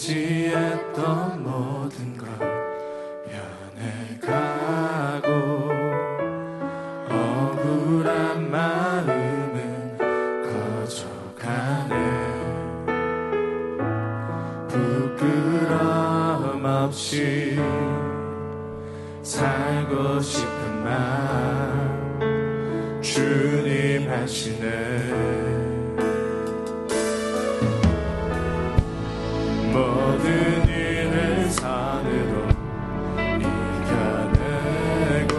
의지했던 모든 것 변해가고 억울한 마음은 커져가네. 부끄럼 없이 살고 싶은 마음 주님 하시네. 모든 일을 선으로 이겨내고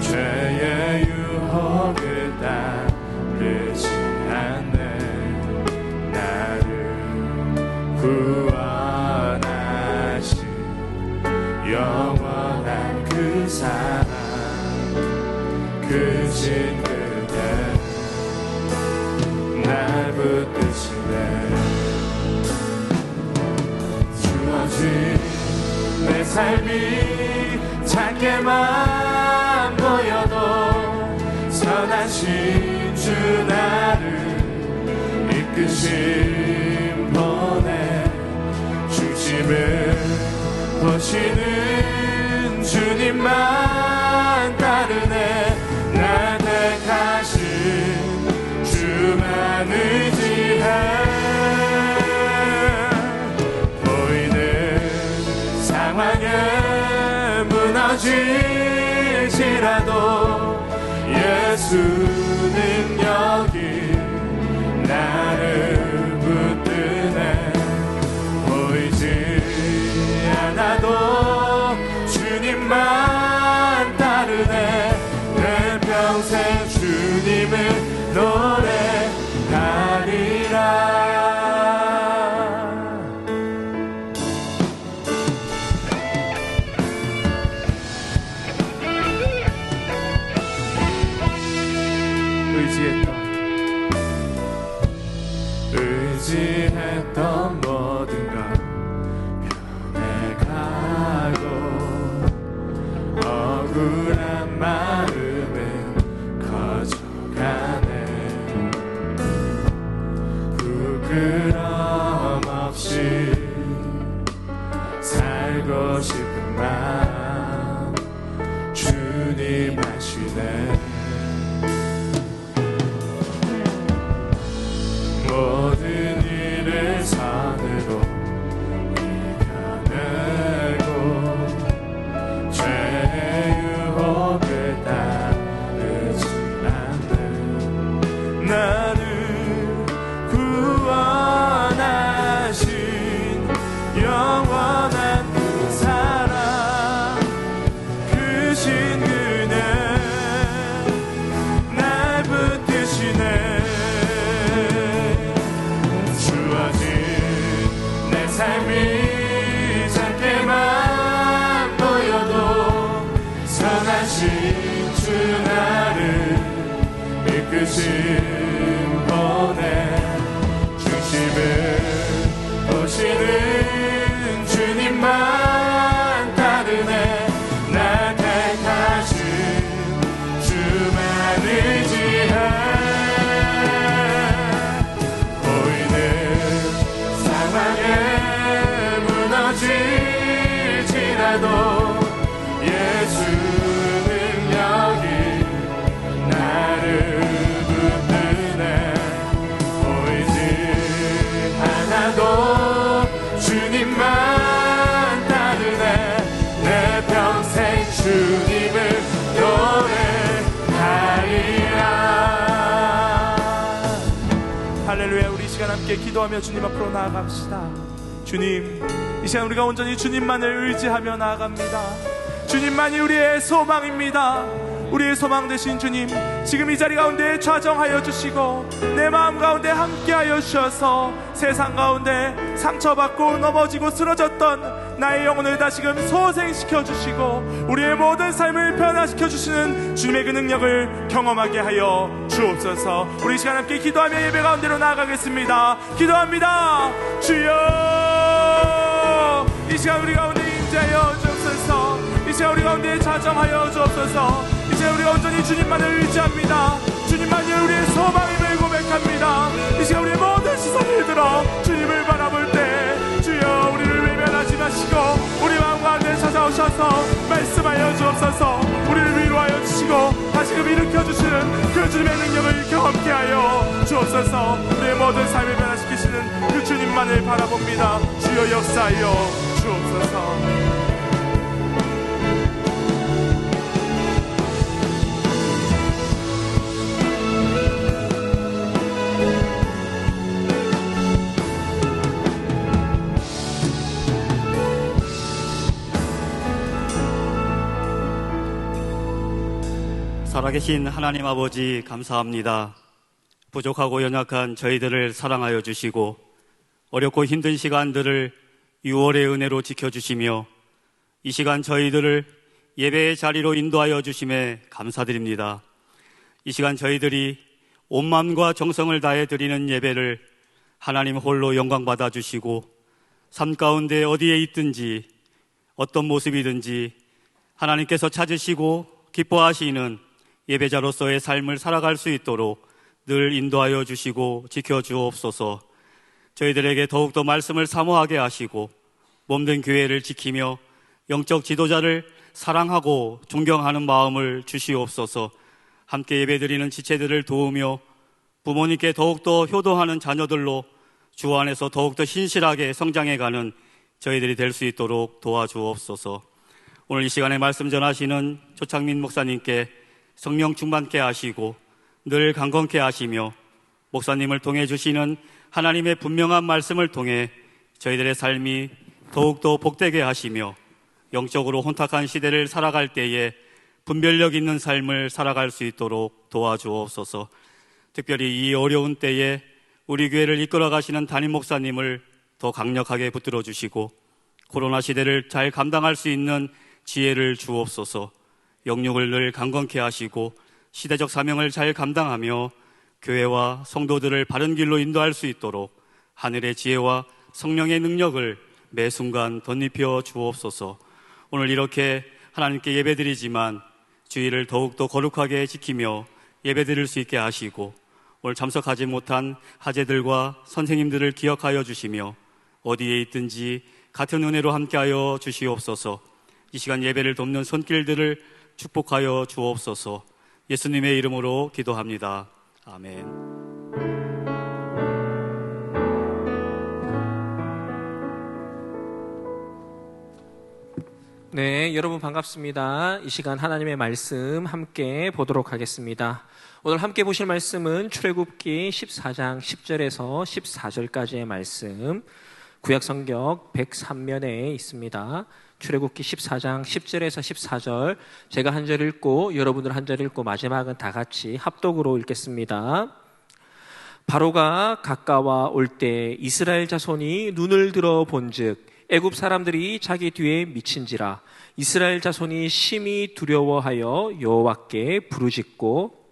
죄의 유혹을 따르지 않네. 나를 구원하신 영원한 그 사랑 크신 그대 날 붙드시네. 내 삶이 작게만 보여도 선하신 주 나를 이끄심 보내. 중심을 보시는 주님만 따르네. 날 택하신 주만 의지해. 상황에 무너질지라도 예수 능력이 나를 붙드네. 보이지 않아도 주님만 따르네. 내 평생 주님을 노래하리라. 의지했던 모든 것 변해가고 억울한 마음은 커져가네. 부끄럼 없이 살고 싶은 마음 주님 하시네. 모든 일을 선으로 이겨내고 죄의 유혹을 따르지 않네. 나를 구원하신 영원한 그 사랑 크신 그네 날 붙드시네. 삶이 작게만 보여도 선하신 주 나를 이끄심 보내. 중심을 보시는 주님만 따르네. 날 택하신 주만 의지해. 무너질지라도 예수 능력이 나를 붙드네. 보이지 않아도 주님만 따르네. 내 평생 주님을 노래하리라. 할렐루야. 우리 이 시간 함께 기도하며 주님 앞으로 나아갑시다. 주님, 이 시간 우리가 온전히 주님만을 의지하며 나아갑니다. 주님만이 우리의 소망입니다. 우리의 소망 되신 주님, 지금 이 자리 가운데 좌정하여 주시고 내 마음 가운데 함께하여 주셔서 세상 가운데 상처받고 넘어지고 쓰러졌던 나의 영혼을 다시금 소생시켜 주시고 우리의 모든 삶을 변화시켜 주시는 주님의 그 능력을 경험하게 하여 주옵소서. 우리 이 시간 함께 기도하며 예배 가운데로 나아가겠습니다. 기도합니다. 주여, 이 시간 우리 가운데 임재하여 주옵소서. 이 시간 우리 가운데 자정하여 주옵소서. 이제 우리가 온전히 주님만을 의지합니다. 주님만이 우리의 소망임을 고백합니다. 이 시간 우리의 모든 시선을 들어 주님을 바라볼 때 살리시고 다시금 일으켜주시는 그 주님의 능력을 경험케 하여 주옵소서. 우리의 모든 삶을 변화시키시는 그 주님만을 바라봅니다. 주여 역사하여 주옵소서. 살아계신 하나님 아버지 감사합니다. 부족하고 연약한 저희들을 사랑하여 주시고 어렵고 힘든 시간들을 6월의 은혜로 지켜주시며 이 시간 저희들을 예배의 자리로 인도하여 주심에 감사드립니다. 이 시간 저희들이 온 마음과 정성을 다해 드리는 예배를 하나님 홀로 영광 받아 주시고 삶 가운데 어디에 있든지 어떤 모습이든지 하나님께서 찾으시고 기뻐하시는 예배자로서의 삶을 살아갈 수 있도록 늘 인도하여 주시고 지켜주옵소서. 저희들에게 더욱더 말씀을 사모하게 하시고 몸된 교회를 지키며 영적 지도자를 사랑하고 존경하는 마음을 주시옵소서. 함께 예배드리는 지체들을 도우며 부모님께 더욱더 효도하는 자녀들로 주 안에서 더욱더 신실하게 성장해가는 저희들이 될 수 있도록 도와주옵소서. 오늘 이 시간에 말씀 전하시는 조창민 목사님께 성령 충만케 하시고 늘 강건케 하시며 목사님을 통해 주시는 하나님의 분명한 말씀을 통해 저희들의 삶이 더욱더 복되게 하시며 영적으로 혼탁한 시대를 살아갈 때에 분별력 있는 삶을 살아갈 수 있도록 도와주옵소서. 특별히 이 어려운 때에 우리 교회를 이끌어 가시는 담임 목사님을 더 강력하게 붙들어 주시고 코로나 시대를 잘 감당할 수 있는 지혜를 주옵소서. 영육을 늘 강건케 하시고 시대적 사명을 잘 감당하며 교회와 성도들을 바른 길로 인도할 수 있도록 하늘의 지혜와 성령의 능력을 매 순간 덧입혀 주옵소서. 오늘 이렇게 하나님께 예배드리지만 주의를 더욱더 거룩하게 지키며 예배드릴 수 있게 하시고 오늘 참석하지 못한 하재들과 선생님들을 기억하여 주시며 어디에 있든지 같은 은혜로 함께하여 주시옵소서. 이 시간 예배를 돕는 손길들을 축복하여 주옵소서. 예수님의 이름으로 기도합니다. 아멘. 네, 여러분 반갑습니다. 이 시간 하나님의 말씀 함께 보도록 하겠습니다. 오늘 함께 보실 말씀은 출애굽기 14장 10절에서 14절까지의 말씀, 구약성경 103면에 있습니다. 출애굽기 14장 10절에서 14절, 제가 한 절 읽고 여러분들 한 절 읽고 마지막은 다 같이 합독으로 읽겠습니다. 바로가 가까워 올 때 이스라엘 자손이 눈을 들어 본즉 애굽 사람들이 자기 뒤에 미친지라. 이스라엘 자손이 심히 두려워하여 여호와께 부르짖고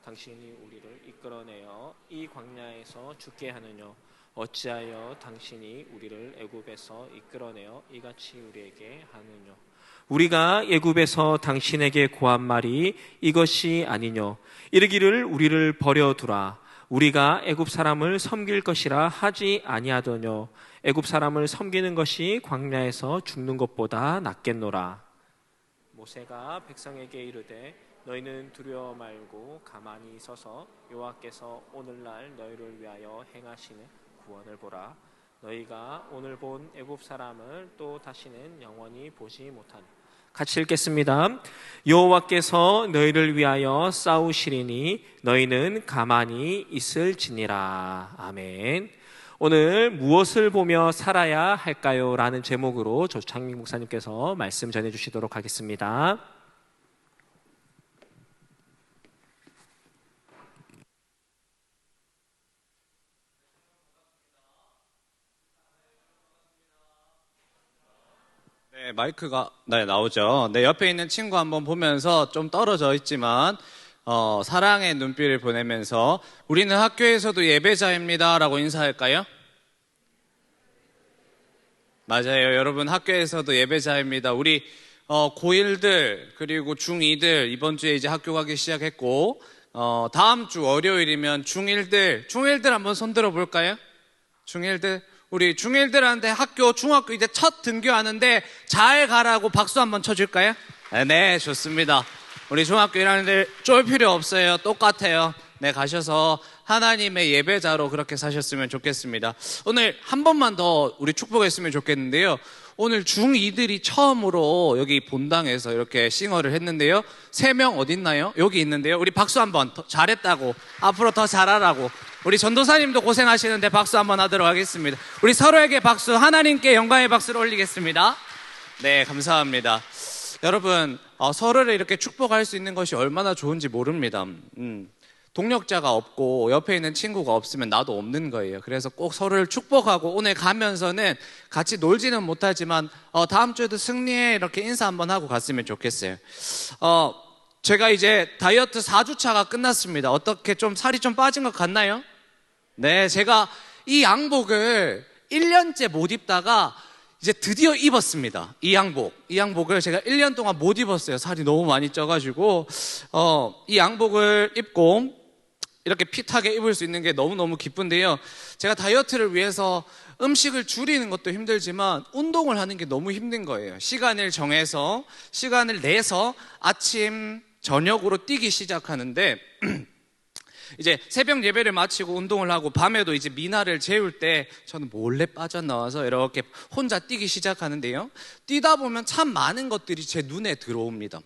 당신이 우리를 이끌어내어 이 광야에서 죽게 하느뇨. 어찌하여 당신이 우리를 애굽에서 이끌어내어 이같이 우리에게 하느뇨. 우리가 애굽에서 당신에게 고한 말이 이것이 아니뇨. 이르기를 우리를 버려두라. 우리가 애굽 사람을 섬길 것이라 하지 아니하더뇨. 애굽 사람을 섬기는 것이 광야에서 죽는 것보다 낫겠노라. 모세가 백성에게 이르되 너희는 두려워 말고 가만히 서서 여호와께서 오늘날 너희를 위하여 행하시는 구원을 보라. 너희가 오늘 본 애굽 사람을 또 다시는 영원히 보지 못하니. 같이 읽겠습니다. 여호와께서 너희를 위하여 싸우시리니 너희는 가만히 있을지니라. 아멘. 오늘 무엇을 보며 살아야 할까요? 라는 제목으로 조창민 목사님께서 말씀 전해주시도록 하겠습니다. 네, 마이크가 나오죠. 네, 옆에 있는 친구 한번 보면서 좀 떨어져 있지만 사랑의 눈빛을 보내면서 우리는 학교에서도 예배자입니다 라고 인사할까요? 맞아요. 여러분, 학교에서도 예배자입니다. 우리 고1들 그리고 중2들 이번 주에 이제 학교 가기 시작했고 다음 주 월요일이면 중1들 한번 손 들어 볼까요? 중1들 우리 중1들한테 학교, 중학교 이제 첫 등교하는데 잘 가라고 박수 한번 쳐줄까요? 네, 좋습니다. 우리 중학교 1학년들 쫄 필요 없어요. 똑같아요. 네, 가셔서 하나님의 예배자로 그렇게 사셨으면 좋겠습니다. 오늘 한 번만 더 우리 축복했으면 좋겠는데요. 오늘 중2들이 처음으로 여기 본당에서 이렇게 싱어를 했는데요. 3명 어딨나요? 여기 있는데요. 우리 박수 한번. 잘했다고. 앞으로 더 잘하라고. 우리 전도사님도 고생하시는데 박수 한번 하도록 하겠습니다. 우리 서로에게 박수, 하나님께 영광의 박수를 올리겠습니다. 네, 감사합니다. 여러분, 서로를 이렇게 축복할 수 있는 것이 얼마나 좋은지 모릅니다. 동력자가 없고 옆에 있는 친구가 없으면 나도 없는 거예요. 그래서 꼭 서로를 축복하고 오늘 가면서는 같이 놀지는 못하지만 다음 주에도 승리해 이렇게 인사 한번 하고 갔으면 좋겠어요. 제가 이제 다이어트 4주차가 끝났습니다. 어떻게 좀 살이 좀 빠진 것 같나요? 네, 제가 이 양복을 1년째 못 입다가 이제 드디어 입었습니다. 이 양복을 제가 1년 동안 못 입었어요. 살이 너무 많이 쪄가지고 이 양복을 입고 이렇게 핏하게 입을 수 있는 게 너무너무 기쁜데요. 제가 다이어트를 위해서 음식을 줄이는 것도 힘들지만 운동을 하는 게 너무 힘든 거예요. 시간을 정해서 시간을 내서 아침 저녁으로 뛰기 시작하는데 이제 새벽 예배를 마치고 운동을 하고 밤에도 이제 미나를 재울 때 저는 몰래 빠져나와서 이렇게 혼자 뛰기 시작하는데요. 뛰다 보면 참 많은 것들이 제 눈에 들어옵니다.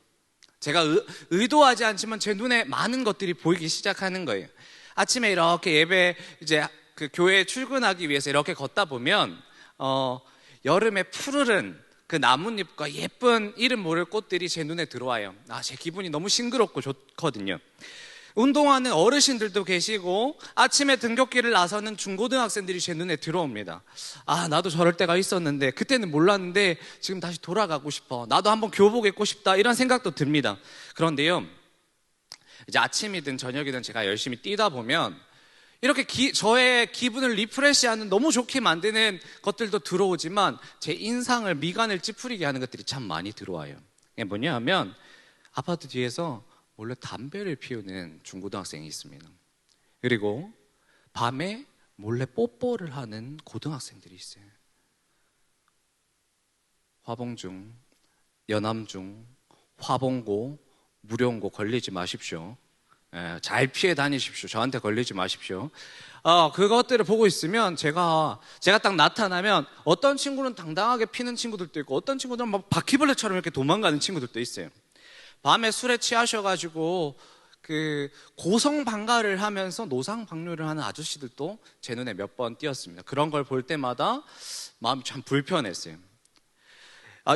제가 의도하지 않지만 제 눈에 많은 것들이 보이기 시작하는 거예요. 아침에 이렇게 예배 이제 그 교회에 출근하기 위해서 이렇게 걷다 보면 여름에 푸르른 그 나뭇잎과 예쁜 이름 모를 꽃들이 제 눈에 들어와요. 제 기분이 너무 싱그럽고 좋거든요. 운동하는 어르신들도 계시고 아침에 등굣길을 나서는 중고등학생들이 제 눈에 들어옵니다. 나도 저럴 때가 있었는데 그때는 몰랐는데 지금 다시 돌아가고 싶어. 나도 한번 교복 입고 싶다. 이런 생각도 듭니다. 그런데요, 이제 아침이든 저녁이든 제가 열심히 뛰다 보면 이렇게 저의 기분을 리프레시하는 너무 좋게 만드는 것들도 들어오지만 제 인상을 미간을 찌푸리게 하는 것들이 참 많이 들어와요. 이게 뭐냐 하면 아파트 뒤에서 몰래 담배를 피우는 중고등학생이 있습니다. 그리고 밤에 몰래 뽀뽀를 하는 고등학생들이 있어요. 화봉중, 연암중, 화봉고, 무령고 걸리지 마십시오. 잘 피해 다니십시오. 저한테 걸리지 마십시오. 그것들을 보고 있으면 제가 딱 나타나면 어떤 친구는 당당하게 피는 친구들도 있고 어떤 친구들은 막 바퀴벌레처럼 이렇게 도망가는 친구들도 있어요. 밤에 술에 취하셔가지고 그 고성방가를 하면서 노상방뇨를 하는 아저씨들도 제 눈에 몇 번 띄었습니다. 그런 걸 볼 때마다 마음이 참 불편했어요.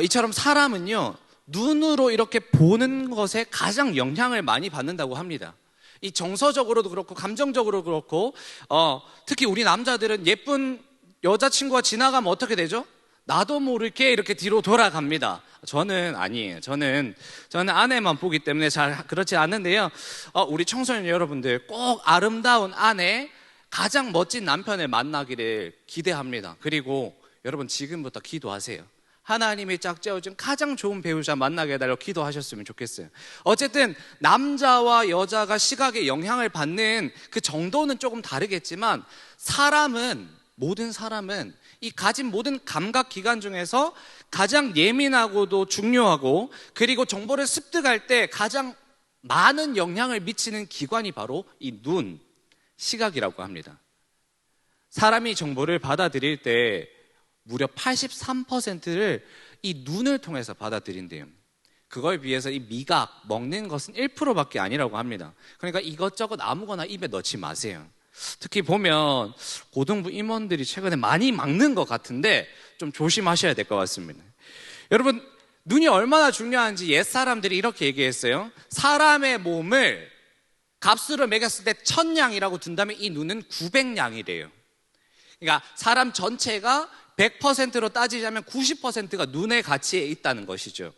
이처럼 사람은요, 눈으로 이렇게 보는 것에 가장 영향을 많이 받는다고 합니다. 이 정서적으로도 그렇고 감정적으로 그렇고 특히 우리 남자들은 예쁜 여자친구가 지나가면 어떻게 되죠? 나도 모르게 이렇게 뒤로 돌아갑니다. 저는 아니에요. 저는 아내만 보기 때문에 잘 그렇지 않는데요. 우리 청소년 여러분들 꼭 아름다운 아내, 가장 멋진 남편을 만나기를 기대합니다. 그리고 여러분 지금부터 기도하세요. 하나님이 짝지어준 가장 좋은 배우자 만나게 해달라고 기도하셨으면 좋겠어요. 어쨌든 남자와 여자가 시각에 영향을 받는 그 정도는 조금 다르겠지만 모든 사람은 이 가진 모든 감각 기관 중에서 가장 예민하고도 중요하고 그리고 정보를 습득할 때 가장 많은 영향을 미치는 기관이 바로 이 눈, 시각이라고 합니다. 사람이 정보를 받아들일 때 무려 83%를 이 눈을 통해서 받아들인대요. 그걸 비해서 이 미각, 먹는 것은 1%밖에 아니라고 합니다. 그러니까 이것저것 아무거나 입에 넣지 마세요. 특히 보면 고등부 임원들이 최근에 많이 막는 것 같은데 좀 조심하셔야 될 것 같습니다. 여러분, 눈이 얼마나 중요한지 옛사람들이 이렇게 얘기했어요. 사람의 몸을 값으로 매겼을 때 1000냥이라고 둔다면 이 눈은 900냥이래요. 그러니까 사람 전체가 100%로 따지자면 90%가 눈의 가치에 있다는 것이죠.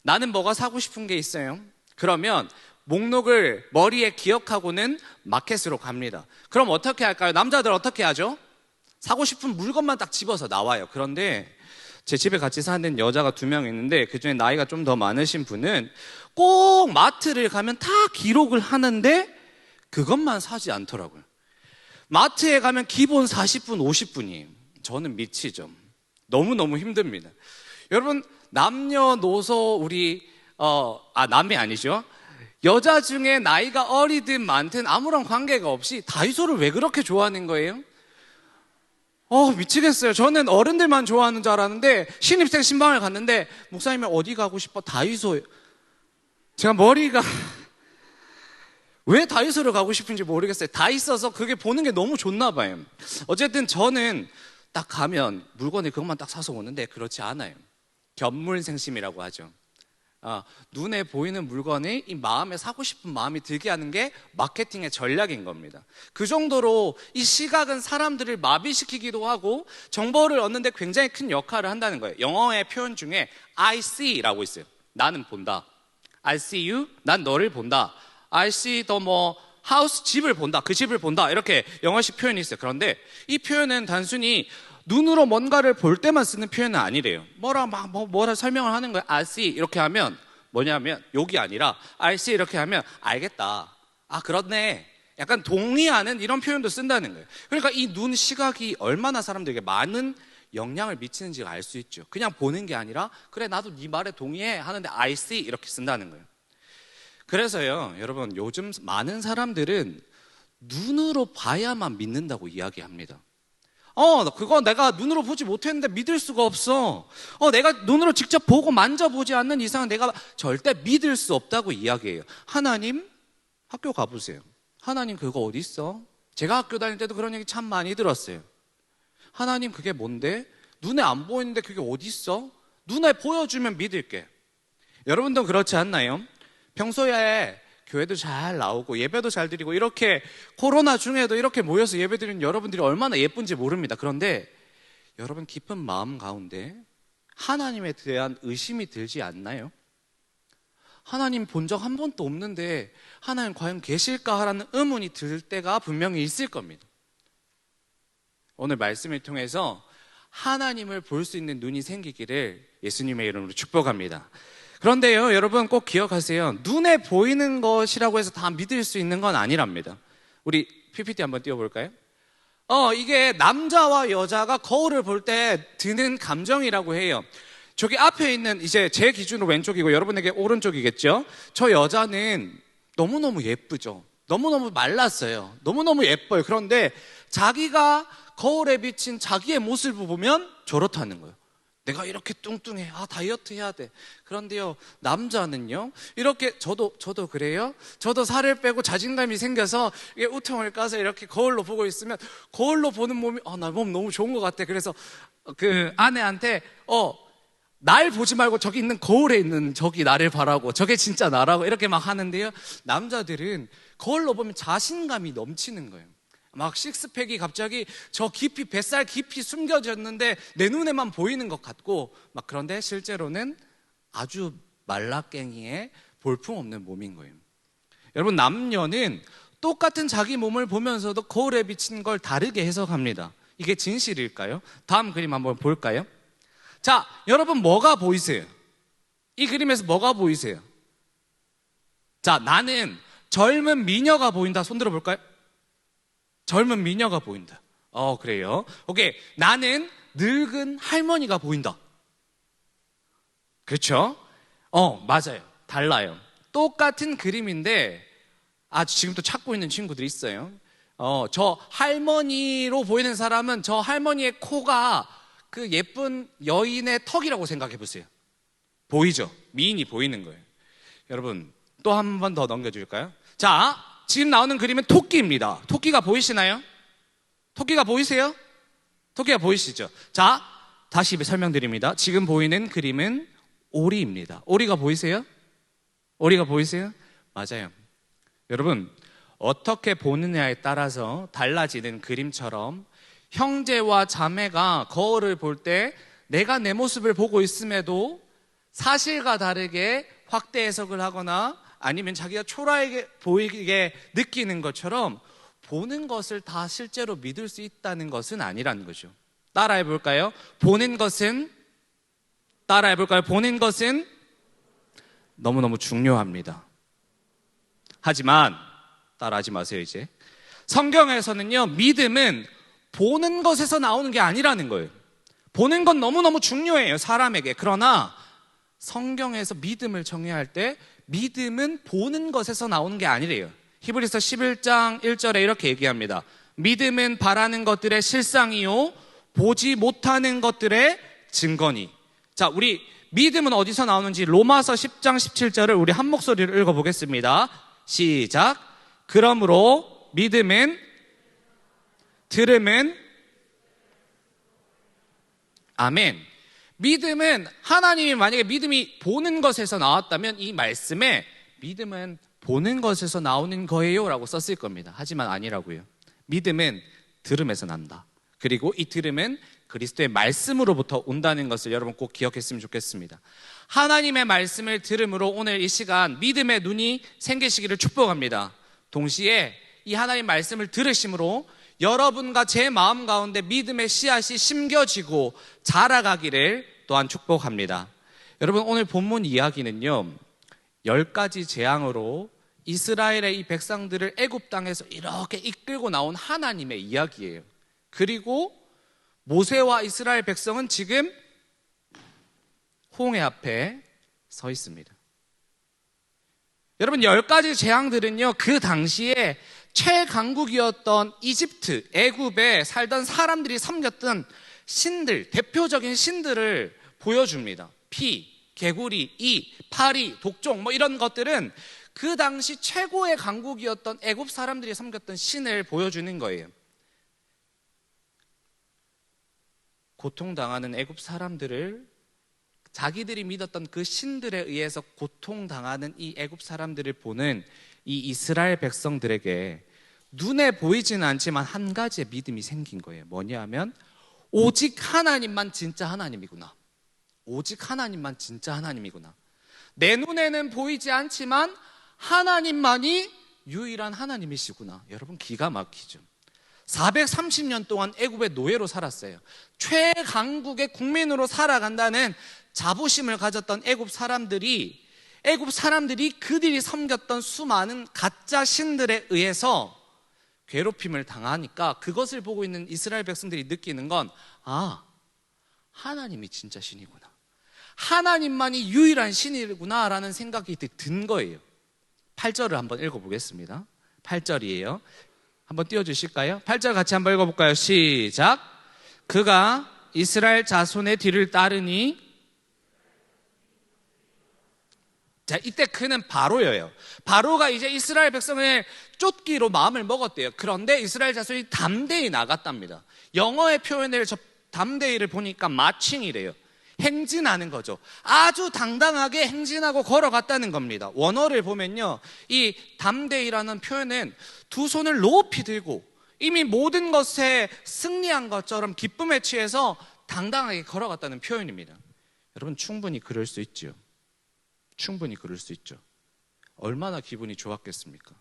나는 뭐가 사고 싶은 게 있어요. 그러면 목록을 머리에 기억하고는 마켓으로 갑니다. 그럼 어떻게 할까요? 남자들 어떻게 하죠? 사고 싶은 물건만 딱 집어서 나와요. 그런데 제 집에 같이 사는 여자가 2명 있는데 그중에 나이가 좀 더 많으신 분은 꼭 마트를 가면 다 기록을 하는데 그것만 사지 않더라고요. 마트에 가면 기본 40분, 50분이에요. 저는 미치죠. 너무너무 힘듭니다. 여러분, 남녀노소 남이 아니죠. 여자 중에 나이가 어리든 많든 아무런 관계가 없이 다이소를 왜 그렇게 좋아하는 거예요? 미치겠어요. 저는 어른들만 좋아하는 줄 알았는데 신입생 신방을 갔는데 목사님이 어디 가고 싶어? 다이소에. 제가 머리가 왜 다이소를 가고 싶은지 모르겠어요. 다 있어서 그게 보는 게 너무 좋나 봐요. 어쨌든 저는 딱 가면 물건을 그것만 딱 사서 오는데 그렇지 않아요. 견물생심이라고 하죠. 눈에 보이는 물건이 이 마음에 사고 싶은 마음이 들게 하는 게 마케팅의 전략인 겁니다. 그 정도로 이 시각은 사람들을 마비시키기도 하고 정보를 얻는데 굉장히 큰 역할을 한다는 거예요. 영어의 표현 중에 I see라고 있어요. 나는 본다. I see you, 난 너를 본다. I see the house, 집을 본다. 그 집을 본다. 이렇게 영어식 표현이 있어요. 그런데 이 표현은 단순히 눈으로 뭔가를 볼 때만 쓰는 표현은 아니래요. 뭐라 설명을 하는 거예요. I see 이렇게 하면 뭐냐면 욕이 아니라 I see 이렇게 하면 알겠다. 그렇네. 약간 동의하는 이런 표현도 쓴다는 거예요. 그러니까 이 눈 시각이 얼마나 사람들에게 많은 영향을 미치는지를 알 수 있죠. 그냥 보는 게 아니라 그래 나도 네 말에 동의해 하는데 I see 이렇게 쓴다는 거예요. 그래서요, 여러분, 요즘 많은 사람들은 눈으로 봐야만 믿는다고 이야기합니다. 그거 내가 눈으로 보지 못했는데 믿을 수가 없어. 내가 눈으로 직접 보고 만져보지 않는 이상은 내가 절대 믿을 수 없다고 이야기해요. 하나님, 학교 가보세요. 하나님 그거 어디 있어? 제가 학교 다닐 때도 그런 얘기 참 많이 들었어요. 하나님 그게 뭔데? 눈에 안 보이는데 그게 어디 있어? 눈에 보여주면 믿을게. 여러분도 그렇지 않나요? 평소에 교회도 잘 나오고 예배도 잘 드리고 이렇게 코로나 중에도 이렇게 모여서 예배 드리는 여러분들이 얼마나 예쁜지 모릅니다. 그런데 여러분 깊은 마음 가운데 하나님에 대한 의심이 들지 않나요? 하나님 본 적 한 번도 없는데 하나님 과연 계실까 하라는 의문이 들 때가 분명히 있을 겁니다. 오늘 말씀을 통해서 하나님을 볼 수 있는 눈이 생기기를 예수님의 이름으로 축복합니다. 그런데요, 여러분 꼭 기억하세요. 눈에 보이는 것이라고 해서 다 믿을 수 있는 건 아니랍니다. 우리 PPT 한번 띄워볼까요? 이게 남자와 여자가 거울을 볼 때 드는 감정이라고 해요. 저기 앞에 있는 이제 제 기준으로 왼쪽이고 여러분에게 오른쪽이겠죠? 저 여자는 너무너무 예쁘죠? 너무너무 말랐어요. 너무너무 예뻐요. 그런데 자기가 거울에 비친 자기의 모습을 보면 저렇다는 거예요. 내가 이렇게 뚱뚱해. 다이어트 해야 돼. 그런데요, 남자는요, 이렇게, 저도 그래요? 저도 살을 빼고 자신감이 생겨서, 이게 우통을 까서 이렇게 거울로 보고 있으면, 거울로 보는 몸이, 나 몸 너무 좋은 것 같아. 그래서, 그 아내한테, 날 보지 말고 저기 있는 거울에 있는 저기 나를 바라고, 저게 진짜 나라고, 이렇게 막 하는데요, 남자들은 거울로 보면 자신감이 넘치는 거예요. 막 식스팩이 갑자기 저 깊이 뱃살 깊이 숨겨졌는데 내 눈에만 보이는 것 같고 막 그런데 실제로는 아주 말라깽이의 볼품없는 몸인 거예요. 여러분 남녀는 똑같은 자기 몸을 보면서도 거울에 비친 걸 다르게 해석합니다. 이게 진실일까요? 다음 그림 한번 볼까요? 자, 여러분 뭐가 보이세요? 이 그림에서 뭐가 보이세요? 자, 나는 젊은 미녀가 보인다. 손 들어볼까요? 젊은 미녀가 보인다. 그래요. 오케이. 나는 늙은 할머니가 보인다. 그렇죠? 맞아요. 달라요. 똑같은 그림인데 지금 또 찾고 있는 친구들이 있어요. 저 할머니로 보이는 사람은 저 할머니의 코가 그 예쁜 여인의 턱이라고 생각해 보세요. 보이죠? 미인이 보이는 거예요. 여러분 또 한 번 더 넘겨줄까요? 자, 지금 나오는 그림은 토끼입니다. 토끼가 보이시나요? 토끼가 보이세요? 토끼가 보이시죠? 자, 다시 설명드립니다. 지금 보이는 그림은 오리입니다. 오리가 보이세요? 오리가 보이세요? 맞아요. 여러분, 어떻게 보느냐에 따라서 달라지는 그림처럼 형제와 자매가 거울을 볼 때 내가 내 모습을 보고 있음에도 사실과 다르게 확대 해석을 하거나 아니면 자기가 초라하게 보이게 느끼는 것처럼 보는 것을 다 실제로 믿을 수 있다는 것은 아니라는 거죠. 따라해 볼까요? 보는 것은 너무너무 중요합니다. 하지만 따라하지 마세요. 이제 성경에서는요, 믿음은 보는 것에서 나오는 게 아니라는 거예요. 보는 건 너무너무 중요해요, 사람에게. 그러나 성경에서 믿음을 정의할 때 믿음은 보는 것에서 나오는 게 아니래요. 히브리서 11장 1절에 이렇게 얘기합니다. 믿음은 바라는 것들의 실상이요 보지 못하는 것들의 증거니. 자, 우리 믿음은 어디서 나오는지 로마서 10장 17절을 우리 한 목소리로 읽어보겠습니다. 시작. 그러므로 믿음은 들음은 아멘. 믿음은 하나님이 만약에 믿음이 보는 것에서 나왔다면 이 말씀에 믿음은 보는 것에서 나오는 거예요 라고 썼을 겁니다. 하지만 아니라고요. 믿음은 들음에서 난다. 그리고 이 들음은 그리스도의 말씀으로부터 온다는 것을 여러분 꼭 기억했으면 좋겠습니다. 하나님의 말씀을 들음으로 오늘 이 시간 믿음의 눈이 생기시기를 축복합니다. 동시에 이 하나님 말씀을 들으심으로 여러분과 제 마음 가운데 믿음의 씨앗이 심겨지고 자라가기를 또한 축복합니다. 여러분, 오늘 본문 이야기는요 10가지 재앙으로 이스라엘의 이 백성들을 애굽 땅에서 이렇게 이끌고 나온 하나님의 이야기예요. 그리고 모세와 이스라엘 백성은 지금 홍해 앞에 서 있습니다. 여러분, 10가지 재앙들은요 그 당시에 최강국이었던 이집트, 애굽에 살던 사람들이 섬겼던 신들, 대표적인 신들을 보여줍니다. 피, 개구리, 이, 파리, 독종 뭐 이런 것들은 그 당시 최고의 강국이었던 애굽 사람들이 섬겼던 신을 보여주는 거예요. 고통당하는 애굽 사람들을 자기들이 믿었던 그 신들에 의해서 고통당하는 이 애굽 사람들을 보는 이 이스라엘 백성들에게 눈에 보이지는 않지만 한 가지의 믿음이 생긴 거예요. 뭐냐면 오직 하나님만 진짜 하나님이구나. 오직 하나님만 진짜 하나님이구나. 내 눈에는 보이지 않지만 하나님만이 유일한 하나님이시구나. 여러분, 기가 막히죠. 430년 동안 애굽의 노예로 살았어요. 최강국의 국민으로 살아간다는 자부심을 가졌던 애굽 사람들이 그들이 섬겼던 수많은 가짜 신들에 의해서 괴롭힘을 당하니까 그것을 보고 있는 이스라엘 백성들이 느끼는 건 하나님이 진짜 신이구나. 하나님만이 유일한 신이구나 라는 생각이 든 거예요. 8절을 한번 읽어보겠습니다. 8절이에요. 한번 띄워주실까요? 8절 같이 한번 읽어볼까요? 시작. 그가 이스라엘 자손의 뒤를 따르니. 자, 이때 그는 바로예요. 바로가 이제 이스라엘 백성을 쫓기로 마음을 먹었대요. 그런데 이스라엘 자손이 담대히 나갔답니다. 영어의 표현을 담대히를 보니까 마칭이래요. 행진하는 거죠. 아주 당당하게 행진하고 걸어갔다는 겁니다. 원어를 보면요, 이 담대히라는 표현은 두 손을 높이 들고 이미 모든 것에 승리한 것처럼 기쁨에 취해서 당당하게 걸어갔다는 표현입니다. 여러분, 충분히 그럴 수 있죠. 충분히 그럴 수 있죠. 얼마나 기분이 좋았겠습니까?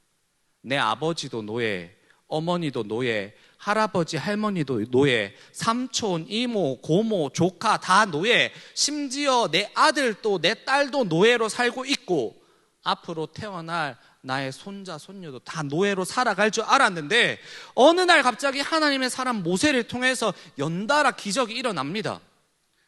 내 아버지도 노예, 어머니도 노예, 할아버지, 할머니도 노예, 삼촌, 이모, 고모, 조카 다 노예, 심지어 내 아들도 내 딸도 노예로 살고 있고 앞으로 태어날 나의 손자, 손녀도 다 노예로 살아갈 줄 알았는데 어느 날 갑자기 하나님의 사람 모세를 통해서 연달아 기적이 일어납니다.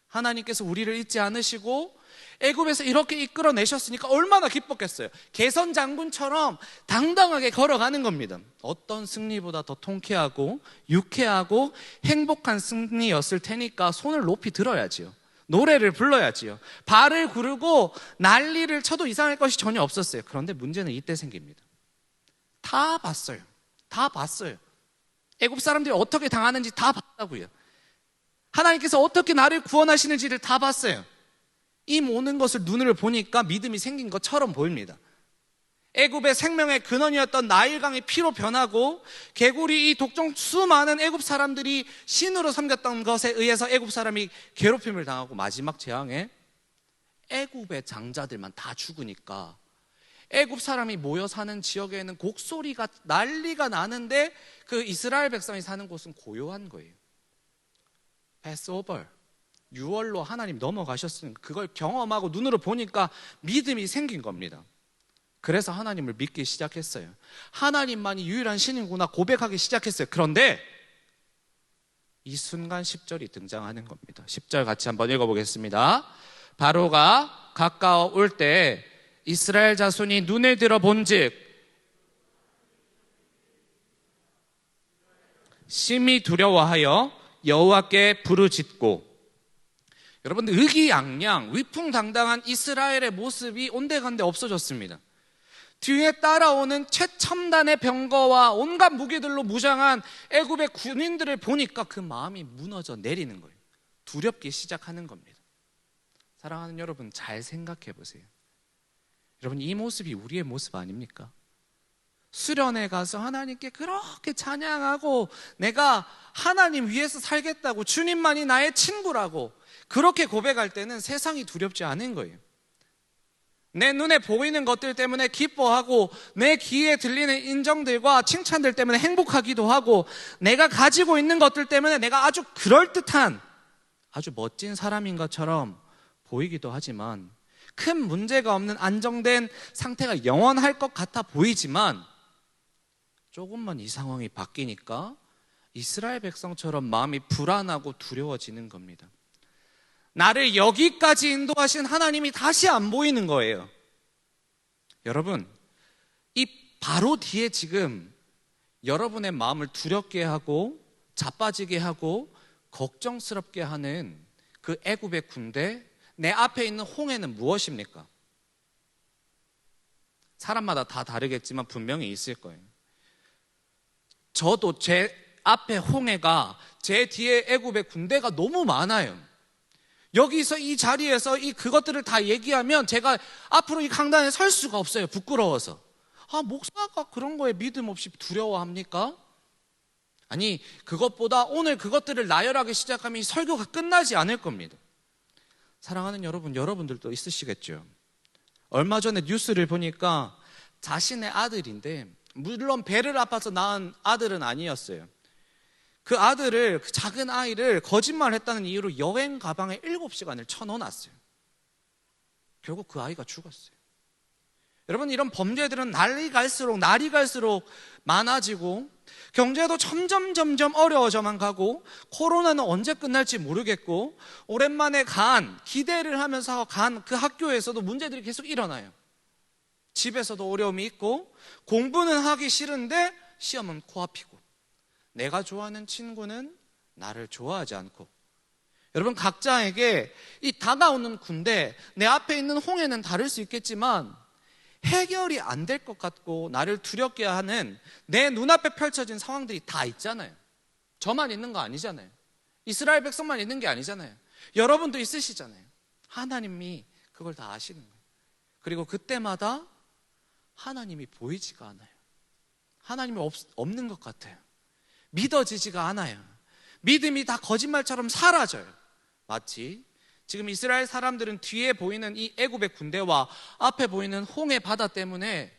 하나님께서 우리를 잊지 않으시고 애굽에서 이렇게 이끌어내셨으니까 얼마나 기뻤겠어요. 개선 장군처럼 당당하게 걸어가는 겁니다. 어떤 승리보다 더 통쾌하고 유쾌하고 행복한 승리였을 테니까 손을 높이 들어야지요. 노래를 불러야지요. 발을 구르고 난리를 쳐도 이상할 것이 전혀 없었어요. 그런데 문제는 이때 생깁니다. 다 봤어요. 다 봤어요. 애굽 사람들이 어떻게 당하는지 다 봤다고요. 하나님께서 어떻게 나를 구원하시는지를 다 봤어요. 이 모든 것을 눈으로 보니까 믿음이 생긴 것처럼 보입니다. 애굽의 생명의 근원이었던 나일강이 피로 변하고 개구리 이 독종 수많은 애굽 사람들이 신으로 섬겼던 것에 의해서 애굽 사람이 괴롭힘을 당하고 마지막 재앙에 애굽의 장자들만 다 죽으니까 애굽 사람이 모여 사는 지역에는 곡소리가 난리가 나는데 그 이스라엘 백성이 사는 곳은 고요한 거예요. 패스오버, 유월로 하나님 넘어가셨으니까 그걸 경험하고 눈으로 보니까 믿음이 생긴 겁니다. 그래서 하나님을 믿기 시작했어요. 하나님만이 유일한 신이구나 고백하기 시작했어요. 그런데 이 순간 10절이 등장하는 겁니다. 10절 같이 한번 읽어보겠습니다. 바로가 가까워 올 때 이스라엘 자손이 눈을 들어 본즉 심히 두려워하여 여호와께 부르짖고. 여러분, 의기양양 위풍당당한 이스라엘의 모습이 온데간데 없어졌습니다. 뒤에 따라오는 최첨단의 병거와 온갖 무기들로 무장한 애굽의 군인들을 보니까 그 마음이 무너져 내리는 거예요. 두렵기 시작하는 겁니다. 사랑하는 여러분, 잘 생각해 보세요. 여러분, 이 모습이 우리의 모습 아닙니까? 수련회 가서 하나님께 그렇게 찬양하고 내가 하나님 위해서 살겠다고, 주님만이 나의 친구라고 그렇게 고백할 때는 세상이 두렵지 않은 거예요. 내 눈에 보이는 것들 때문에 기뻐하고 내 귀에 들리는 인정들과 칭찬들 때문에 행복하기도 하고 내가 가지고 있는 것들 때문에 내가 아주 그럴듯한 아주 멋진 사람인 것처럼 보이기도 하지만, 큰 문제가 없는 안정된 상태가 영원할 것 같아 보이지만, 조금만 이 상황이 바뀌니까 이스라엘 백성처럼 마음이 불안하고 두려워지는 겁니다. 나를 여기까지 인도하신 하나님이 다시 안 보이는 거예요. 여러분, 이 바로 뒤에 지금 여러분의 마음을 두렵게 하고 자빠지게 하고 걱정스럽게 하는 그 애굽의 군대, 내 앞에 있는 홍해는 무엇입니까? 사람마다 다 다르겠지만 분명히 있을 거예요. 저도 제 앞에 홍해가, 제 뒤에 애굽의 군대가 너무 많아요. 여기서 이 자리에서 그것들을 다 얘기하면 제가 앞으로 이 강단에 설 수가 없어요. 부끄러워서. 목사가 그런 거에 믿음 없이 두려워합니까? 아니, 그것보다 오늘 그것들을 나열하기 시작하면 이 설교가 끝나지 않을 겁니다. 사랑하는 여러분, 여러분들도 있으시겠죠. 얼마 전에 뉴스를 보니까 자신의 아들인데, 물론 배를 아파서 낳은 아들은 아니었어요. 그 아들을, 그 작은 아이를 거짓말했다는 이유로 여행 가방에 7시간을 쳐넣어놨어요. 결국 그 아이가 죽었어요. 여러분, 이런 범죄들은 날이 갈수록 많아지고 경제도 점점 어려워져만 가고 코로나는 언제 끝날지 모르겠고 오랜만에 기대를 하면서 간 그 학교에서도 문제들이 계속 일어나요. 집에서도 어려움이 있고 공부는 하기 싫은데 시험은 코앞이고 내가 좋아하는 친구는 나를 좋아하지 않고. 여러분, 각자에게 이 다가오는 군대, 내 앞에 있는 홍해는 다를 수 있겠지만 해결이 안 될 것 같고 나를 두렵게 하는 내 눈앞에 펼쳐진 상황들이 다 있잖아요. 저만 있는 거 아니잖아요. 이스라엘 백성만 있는 게 아니잖아요. 여러분도 있으시잖아요. 하나님이 그걸 다 아시는 거예요. 그리고 그때마다 하나님이 보이지가 않아요. 하나님이 없는 것 같아요. 믿어지지가 않아요. 믿음이 다 거짓말처럼 사라져요. 마치 지금 이스라엘 사람들은 뒤에 보이는 이 애굽의 군대와 앞에 보이는 홍해 바다 때문에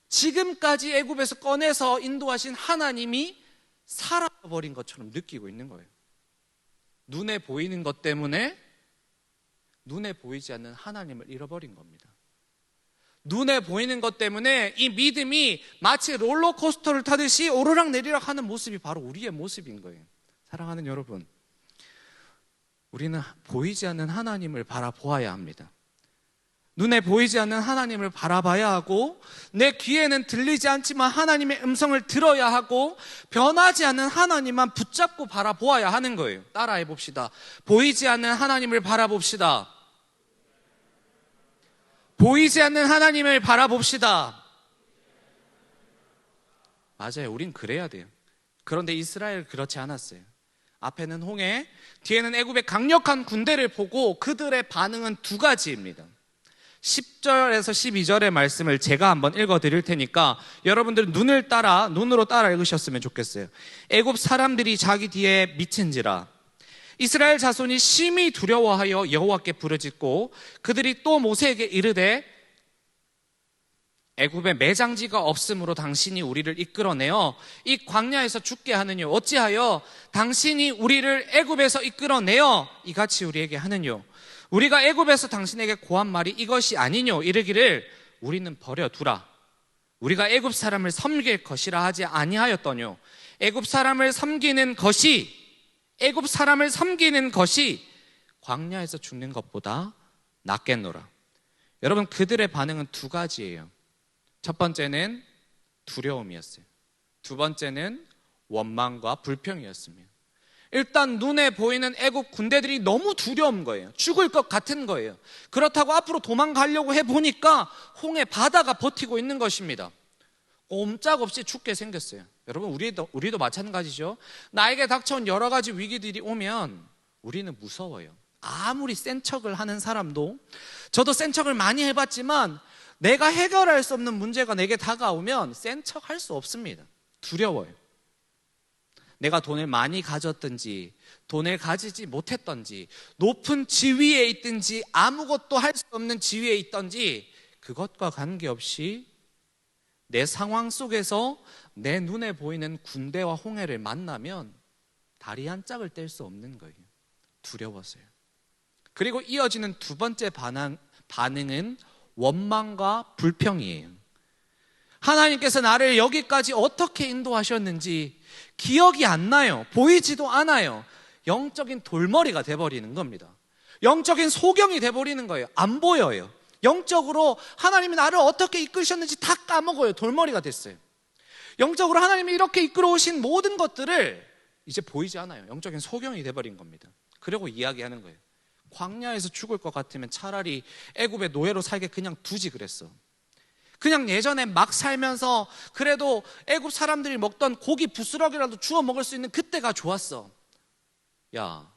지금까지 애굽에서 꺼내서 인도하신 하나님이 사라져버린 것처럼 느끼고 있는 거예요. 눈에 보이는 것 때문에 눈에 보이지 않는 하나님을 잃어버린 겁니다. 눈에 보이는 것 때문에 이 믿음이 마치 롤러코스터를 타듯이 오르락내리락 하는 모습이 바로 우리의 모습인 거예요. 사랑하는 여러분, 우리는 보이지 않는 하나님을 바라보아야 합니다. 눈에 보이지 않는 하나님을 바라봐야 하고 내 귀에는 들리지 않지만 하나님의 음성을 들어야 하고 변하지 않는 하나님만 붙잡고 바라보아야 하는 거예요. 따라해 봅시다. 보이지 않는 하나님을 바라봅시다. 보이지 않는 하나님을 바라봅시다. 맞아요. 우린 그래야 돼요. 그런데 이스라엘 그렇지 않았어요. 앞에는 홍해, 뒤에는 애굽의 강력한 군대를 보고 그들의 반응은 두 가지입니다. 10절에서 12절의 말씀을 제가 한번 읽어드릴 테니까 여러분들은 눈으로 따라 읽으셨으면 좋겠어요. 애굽 사람들이 자기 뒤에 미친지라 이스라엘 자손이 심히 두려워하여 여호와께 부르짖고 그들이 또 모세에게 이르되 애굽에 매장지가 없으므로 당신이 우리를 이끌어내어 이 광야에서 죽게 하느뇨. 어찌하여 당신이 우리를 애굽에서 이끌어내어 이같이 우리에게 하느뇨. 우리가 애굽에서 당신에게 고한 말이 이것이 아니뇨. 이르기를 우리는 버려두라. 우리가 애굽 사람을 섬길 것이라 하지 아니하였더뇨. 애굽 사람을 섬기는 것이 애굽 사람을 섬기는 것이 광야에서 죽는 것보다 낫겠노라. 여러분, 그들의 반응은 두 가지예요. 첫 번째는 두려움이었어요. 두 번째는 원망과 불평이었습니다. 일단 눈에 보이는 애굽 군대들이 너무 두려운 거예요. 죽을 것 같은 거예요. 그렇다고 앞으로 도망가려고 해보니까 홍해 바다가 버티고 있는 것입니다. 꼼짝없이 죽게 생겼어요. 여러분, 우리도 마찬가지죠. 나에게 닥쳐온 여러 가지 위기들이 오면 우리는 무서워요. 아무리 센 척을 하는 사람도, 저도 센 척을 많이 해봤지만 내가 해결할 수 없는 문제가 내게 다가오면 센 척 할 수 없습니다. 두려워요. 내가 돈을 많이 가졌든지 돈을 가지지 못했든지 높은 지위에 있든지 아무것도 할 수 없는 지위에 있든지 그것과 관계없이 내 상황 속에서 내 눈에 보이는 군대와 홍해를 만나면 다리 한 짝을 뗄 수 없는 거예요. 두려워서요. 그리고 이어지는 두 번째 반응은 원망과 불평이에요. 하나님께서 나를 여기까지 어떻게 인도하셨는지 기억이 안 나요. 보이지도 않아요. 영적인 돌머리가 돼버리는 겁니다. 영적인 소경이 돼버리는 거예요. 안 보여요. 영적으로 하나님이 나를 어떻게 이끄셨는지 다 까먹어요. 돌머리가 됐어요. 영적으로 하나님이 이렇게 이끌어 오신 모든 것들을 이제 보이지 않아요. 영적인 소경이 돼버린 겁니다. 그리고 이야기하는 거예요. 광야에서 죽을 것 같으면 차라리 애굽의 노예로 살게 그냥 두지 그랬어. 그냥 예전에 막 살면서 그래도 애굽 사람들이 먹던 고기 부스러기라도 주워 먹을 수 있는 그때가 좋았어. 야,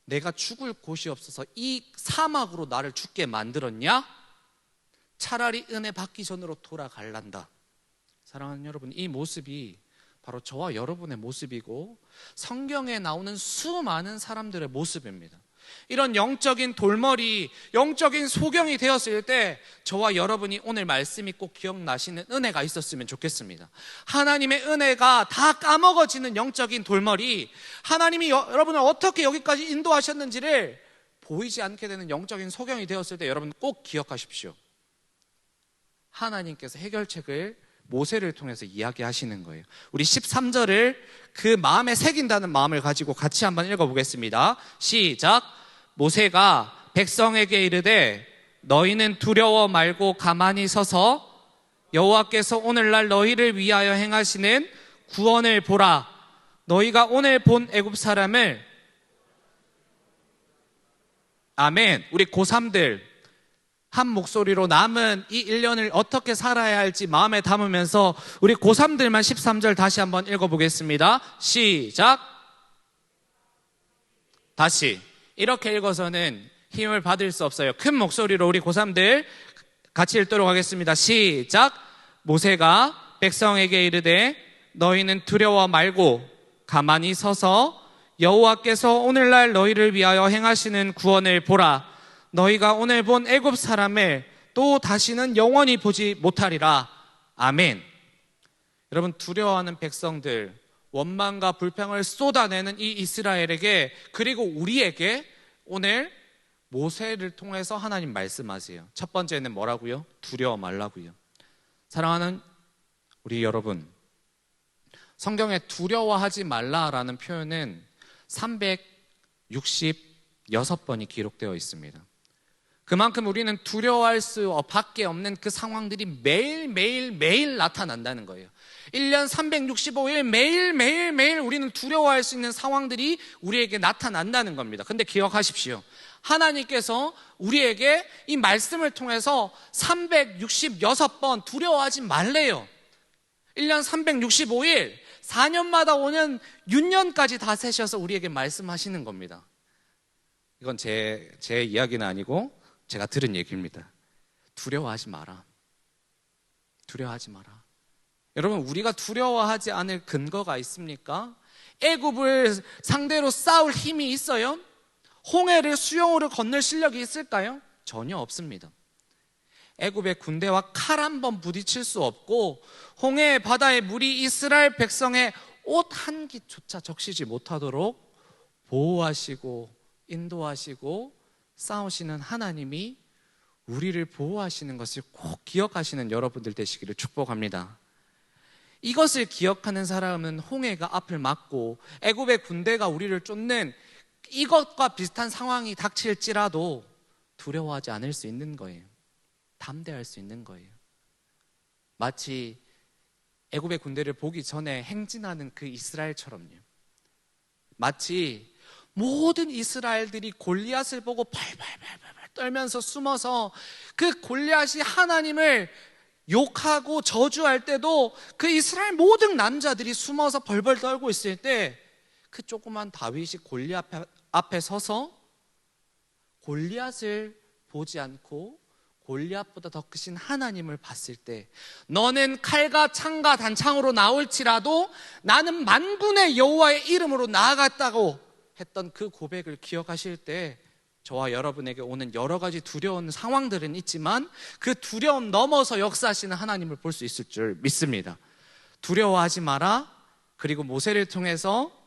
내가 죽을 곳이 없어서 이 사막으로 나를 죽게 만들었냐? 차라리 은혜 받기 전으로 돌아갈란다. 사랑하는 여러분, 이 모습이 바로 저와 여러분의 모습이고 성경에 나오는 수많은 사람들의 모습입니다. 이런 영적인 돌머리, 영적인 소경이 되었을 때 저와 여러분이 오늘 말씀이 꼭 기억나시는 은혜가 있었으면 좋겠습니다. 하나님의 은혜가 다 까먹어지는 영적인 돌머리, 하나님이 여러분을 어떻게 여기까지 인도하셨는지를 보이지 않게 되는 영적인 소경이 되었을 때 여러분 꼭 기억하십시오. 하나님께서 해결책을 모세를 통해서 이야기하시는 거예요. 우리 13절을 그 마음에 새긴다는 마음을 가지고 같이 한번 읽어보겠습니다. 시작. 모세가 백성에게 이르되 너희는 두려워 말고 가만히 서서 여호와께서 오늘날 너희를 위하여 행하시는 구원을 보라. 너희가 오늘 본 애굽 사람을, 아멘. 우리 고3들 한 목소리로 남은 이 1년을 어떻게 살아야 할지 마음에 담으면서 우리 고3들만 13절 다시 한번 읽어보겠습니다. 시작. 다시. 이렇게 읽어서는 힘을 받을 수 없어요. 큰 목소리로 우리 고3들 같이 읽도록 하겠습니다. 시작. 모세가 백성에게 이르되 너희는 두려워 말고 가만히 서서 여호와께서 오늘날 너희를 위하여 행하시는 구원을 보라. 너희가 오늘 본 애굽 사람을 또 다시는 영원히 보지 못하리라. 아멘. 여러분, 두려워하는 백성들, 원망과 불평을 쏟아내는 이 이스라엘에게, 그리고 우리에게 오늘 모세를 통해서 하나님 말씀하세요. 첫 번째는 뭐라고요? 두려워 말라고요. 사랑하는 우리 여러분, 성경에 두려워하지 말라라는 표현은 366번이 기록되어 있습니다. 그만큼 우리는 두려워할 수밖에 없는 그 상황들이 매일 나타난다는 거예요. 1년 365일 매일 우리는 두려워할 수 있는 상황들이 우리에게 나타난다는 겁니다. 근데 기억하십시오. 하나님께서 우리에게 이 말씀을 통해서 366번 두려워하지 말래요. 1년 365일, 4년마다 오는 6년까지 다 세셔서 우리에게 말씀하시는 겁니다. 이건 제 이야기는 아니고 제가 들은 얘기입니다. 두려워하지 마라. 두려워하지 마라. 여러분, 우리가 두려워하지 않을 근거가 있습니까? 애굽을 상대로 싸울 힘이 있어요? 홍해를 수영으로 건널 실력이 있을까요? 전혀 없습니다. 애굽의 군대와 칼 한 번 부딪힐 수 없고 홍해 바다의 물이 이스라엘 백성의 옷 한 깃조차 적시지 못하도록 보호하시고 인도하시고 싸우시는 하나님이 우리를 보호하시는 것을 꼭 기억하시는 여러분들 되시기를 축복합니다. 이것을 기억하는 사람은 홍해가 앞을 막고 애굽의 군대가 우리를 쫓는 이것과 비슷한 상황이 닥칠지라도 두려워하지 않을 수 있는 거예요. 담대할 수 있는 거예요. 마치 애굽의 군대를 보기 전에 행진하는 그 이스라엘처럼요. 마치 모든 이스라엘들이 골리앗을 보고 발발발발 떨면서 숨어서 그 골리앗이 하나님을 욕하고 저주할 때도 그 이스라엘 모든 남자들이 숨어서 벌벌 떨고 있을 때 그 조그만 다윗이 골리앗 앞에 서서 골리앗을 보지 않고 골리앗보다 더 크신 하나님을 봤을 때 너는 칼과 창과 단창으로 나올지라도 나는 만군의 여호와의 이름으로 나아갔다고 했던 그 고백을 기억하실 때 저와 여러분에게 오는 여러 가지 두려운 상황들은 있지만 그 두려움 넘어서 역사하시는 하나님을 볼 수 있을 줄 믿습니다. 두려워하지 마라. 그리고 모세를 통해서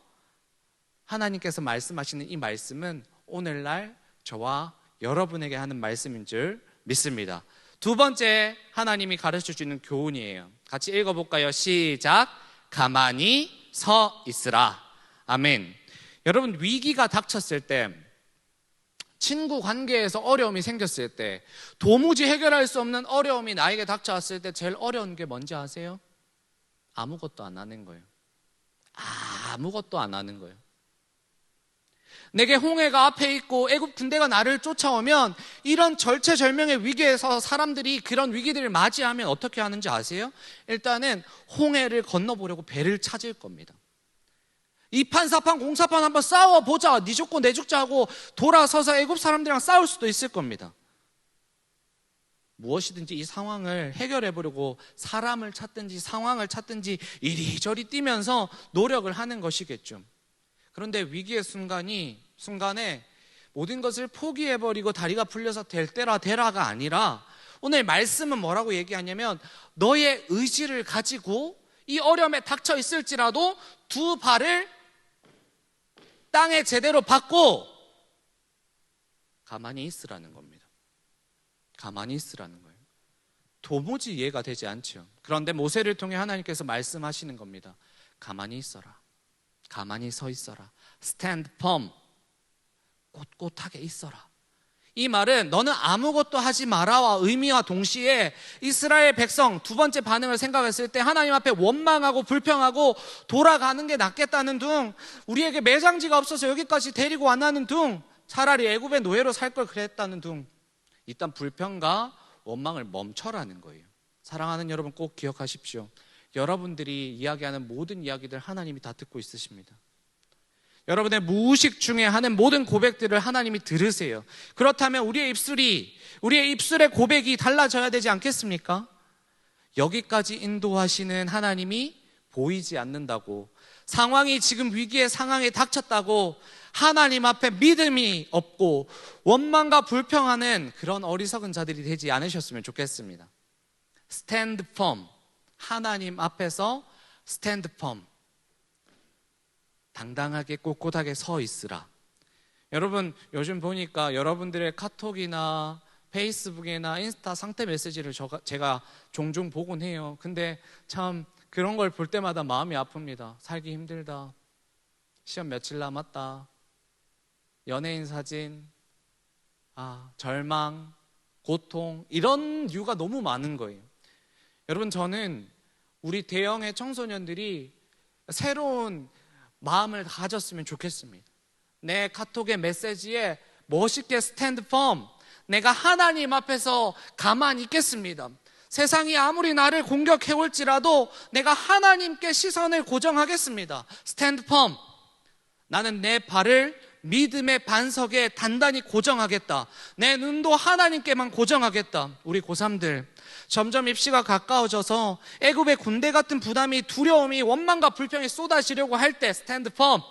하나님께서 말씀하시는 이 말씀은 오늘날 저와 여러분에게 하는 말씀인 줄 믿습니다. 두 번째 하나님이 가르쳐주는 교훈이에요. 같이 읽어볼까요? 시작. 가만히 서 있으라. 아멘. 여러분, 위기가 닥쳤을 때, 친구 관계에서 어려움이 생겼을 때, 도무지 해결할 수 없는 어려움이 나에게 닥쳐왔을 때 제일 어려운 게 뭔지 아세요? 아무것도 안 하는 거예요. 아무것도 안 하는 거예요. 내게 홍해가 앞에 있고 애굽 군대가 나를 쫓아오면 이런 절체절명의 위기에서 사람들이 그런 위기들을 맞이하면 어떻게 하는지 아세요? 일단은 홍해를 건너보려고 배를 찾을 겁니다. 이판사판 공사판 한번 싸워보자, 네 죽고 내 죽자 하고 돌아서서 애굽 사람들이랑 싸울 수도 있을 겁니다. 무엇이든지 이 상황을 해결해보려고 사람을 찾든지 상황을 찾든지 이리저리 뛰면서 노력을 하는 것이겠죠. 그런데 위기의 순간에 모든 것을 포기해버리고 다리가 풀려서 될 때라 되라가 아니라 오늘 말씀은 뭐라고 얘기하냐면 너의 의지를 가지고 이 어려움에 닥쳐 있을지라도 두 발을 땅에 제대로 받고 가만히 있으라는 겁니다. 가만히 있으라는 거예요. 도무지 이해가 되지 않죠. 그런데 모세를 통해 하나님께서 말씀하시는 겁니다. 가만히 있어라. 가만히 서 있어라. Stand firm. 꼿꼿하게 있어라. 이 말은 너는 아무것도 하지 마라와 의미와 동시에 이스라엘 백성 두 번째 반응을 생각했을 때 하나님 앞에 원망하고 불평하고 돌아가는 게 낫겠다는 둥, 우리에게 매장지가 없어서 여기까지 데리고 왔다는 둥, 차라리 애굽의 노예로 살 걸 그랬다는 둥, 일단 불평과 원망을 멈춰라는 거예요. 사랑하는 여러분, 꼭 기억하십시오. 여러분들이 이야기하는 모든 이야기들 하나님이 다 듣고 있으십니다. 여러분의 무의식 중에 하는 모든 고백들을 하나님이 들으세요. 그렇다면 우리의 입술의 고백이 달라져야 되지 않겠습니까? 여기까지 인도하시는 하나님이 보이지 않는다고, 상황이 지금 위기의 상황에 닥쳤다고 하나님 앞에 믿음이 없고 원망과 불평하는 그런 어리석은 자들이 되지 않으셨으면 좋겠습니다. Stand firm. 하나님 앞에서 stand firm. 당당하게 꼿꼿하게 서 있으라. 여러분, 요즘 보니까 여러분들의 카톡이나 페이스북이나 인스타 상태 메시지를 제가 종종 보곤 해요. 근데 참 그런 걸 볼 때마다 마음이 아픕니다. 살기 힘들다. 시험 며칠 남았다. 연예인 사진, 절망, 고통, 이런 이유가 너무 많은 거예요. 여러분, 저는 우리 대형의 청소년들이 새로운 마음을 가졌으면 좋겠습니다. 내 카톡의 메시지에 멋있게 스탠드 펌, 내가 하나님 앞에서 가만히 있겠습니다. 세상이 아무리 나를 공격해올지라도 내가 하나님께 시선을 고정하겠습니다. 스탠드 펌. 나는 내 발을 믿음의 반석에 단단히 고정하겠다. 내 눈도 하나님께만 고정하겠다. 우리 고3들, 점점 입시가 가까워져서 애굽의 군대 같은 부담이, 두려움이, 원망과 불평이 쏟아지려고 할 때 스탠드 펌,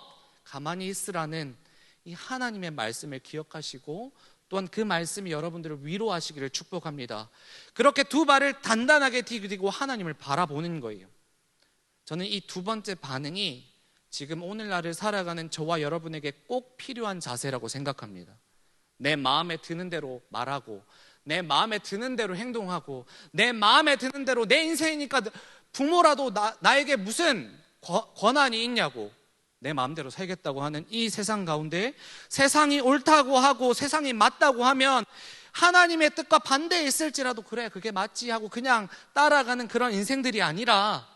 가만히 있으라는 이 하나님의 말씀을 기억하시고 또한 그 말씀이 여러분들을 위로하시기를 축복합니다. 그렇게 두 발을 단단하게 디디고 하나님을 바라보는 거예요. 저는 이 두 번째 반응이 지금 오늘날을 살아가는 저와 여러분에게 꼭 필요한 자세라고 생각합니다. 내 마음에 드는 대로 말하고 내 마음에 드는 대로 행동하고 내 마음에 드는 대로 내 인생이니까 부모라도 나에게 무슨 권한이 있냐고 내 마음대로 살겠다고 하는 이 세상 가운데 세상이 옳다고 하고 세상이 맞다고 하면 하나님의 뜻과 반대에 있을지라도 그래 그게 맞지 하고 그냥 따라가는 그런 인생들이 아니라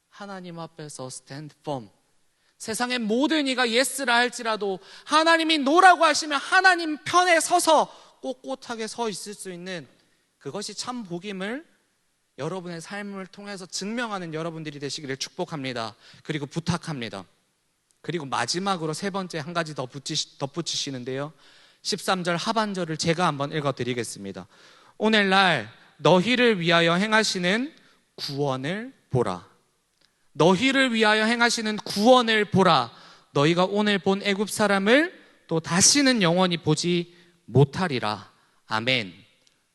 하나님 앞에서 stand firm, 세상의 모든 이가 예스라 할지라도 하나님이 노라고 하시면 하나님 편에 서서 꼿꼿하게 서 있을 수 있는 그것이 참 복임을 여러분의 삶을 통해서 증명하는 여러분들이 되시기를 축복합니다. 그리고 부탁합니다. 그리고 마지막으로 세 번째 한 가지 덧붙이시는데요, 13절 하반절을 제가 한번 읽어드리겠습니다. 오늘날 너희를 위하여 행하시는 구원을 보라. 너희를 위하여 행하시는 구원을 보라. 너희가 오늘 본 애굽 사람을 또 다시는 영원히 보지 못하리라. 아멘.